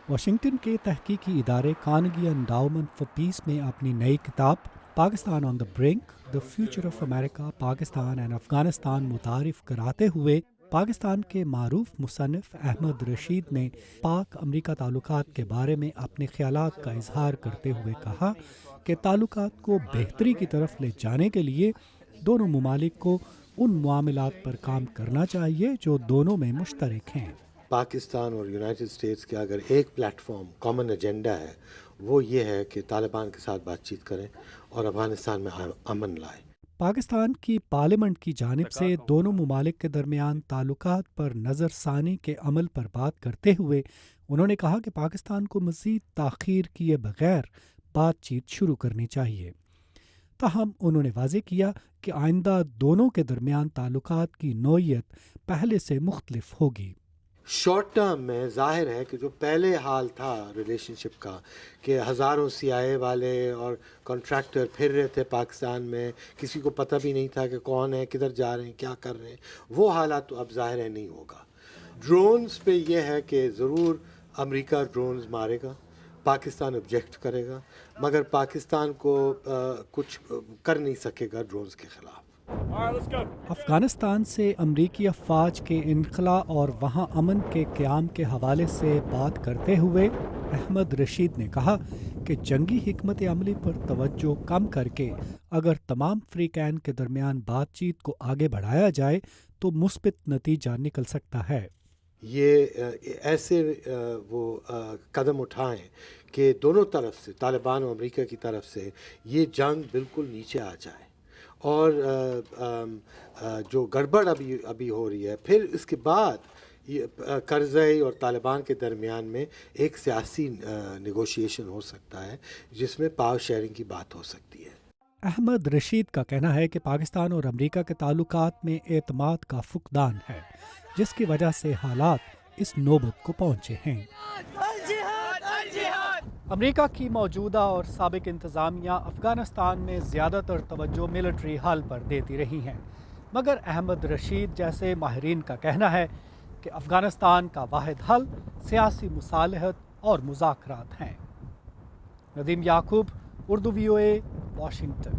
Washington کے تحقیقی ادارے کارنگی انڈاؤمنٹ فار پیس میں اپنی نئی کتاب Pakistan on the brink the future of America Pakistan and Afghanistan متعارف کراتے ہوئے پاکستان کے معروف مصنف احمد رشید نے پاک امریکہ تعلقات کے بارے میں اپنے خیالات کا اظہار کرتے ہوئے کہا کہ تعلقات کو بہتری کی طرف لے جانے کے لیے دونوں ممالک کو ان معاملات پر کام کرنا چاہیے جو دونوں میں مشترک ہیں۔ پاکستان اور یونائٹڈ اسٹیٹس کے اگر ایک پلیٹ فارم کامن ایجنڈا ہے وہ یہ ہے کہ طالبان کے ساتھ بات چیت کریں اور افغانستان میں امن لائیں۔ پاکستان کی پارلیمنٹ کی جانب سے دونوں ممالک کے درمیان تعلقات پر نظر ثانی کے عمل پر بات کرتے ہوئے انہوں نے کہا کہ پاکستان کو مزید تاخیر کیے بغیر بات چیت شروع کرنی چاہیے۔ تاہم انہوں نے واضح کیا کہ آئندہ دونوں کے درمیان تعلقات کی نوعیت پہلے سے مختلف ہوگی۔ شارٹ ٹرم میں ظاہر ہے کہ جو پہلے حال تھا ریلیشن شپ کا کہ ہزاروں CIA والے اور کانٹریکٹر پھر رہے تھے پاکستان میں، کسی کو پتہ بھی نہیں تھا کہ کون ہے، کدھر جا رہے ہیں، کیا کر رہے ہیں، وہ حالات تو اب ظاہر ہے نہیں ہوگا۔ ڈرونز پہ یہ ہے کہ ضرور امریکہ ڈرونز مارے گا، پاکستان آبجیکٹ کرے گا، مگر پاکستان کو کچھ کر نہیں سکے گا ڈرونز کے خلاف۔ افغانستان سے امریکی افواج کے انخلا اور وہاں امن کے قیام کے حوالے سے بات کرتے ہوئے احمد رشید نے کہا کہ جنگی حکمت عملی پر توجہ کم کر کے اگر تمام فریقین کے درمیان بات چیت کو آگے بڑھایا جائے تو مثبت نتیجہ نکل سکتا ہے۔ یہ ایسے وہ قدم اٹھائیں کہ دونوں طرف سے، طالبان اور امریکہ کی طرف سے، یہ جنگ بالکل نیچے آ جائے اور جو گڑبڑ ابھی ہو رہی ہے، پھر اس کے بعد کرزئی اور طالبان کے درمیان میں ایک سیاسی نیگوشیشن ہو سکتا ہے جس میں پاور شیئرنگ کی بات ہو سکتی ہے۔ احمد رشید کا کہنا ہے کہ پاکستان اور امریکہ کے تعلقات میں اعتماد کا فقدان ہے، جس کی وجہ سے حالات اس نوبت کو پہنچے ہیں۔ امریکہ کی موجودہ اور سابق انتظامیہ افغانستان میں زیادہ تر توجہ ملٹری حل پر دیتی رہی ہیں، مگر احمد رشید جیسے ماہرین کا کہنا ہے کہ افغانستان کا واحد حل سیاسی مصالحت اور مذاکرات ہیں۔ ندیم یعقوب، اردو VOA، واشنگٹن۔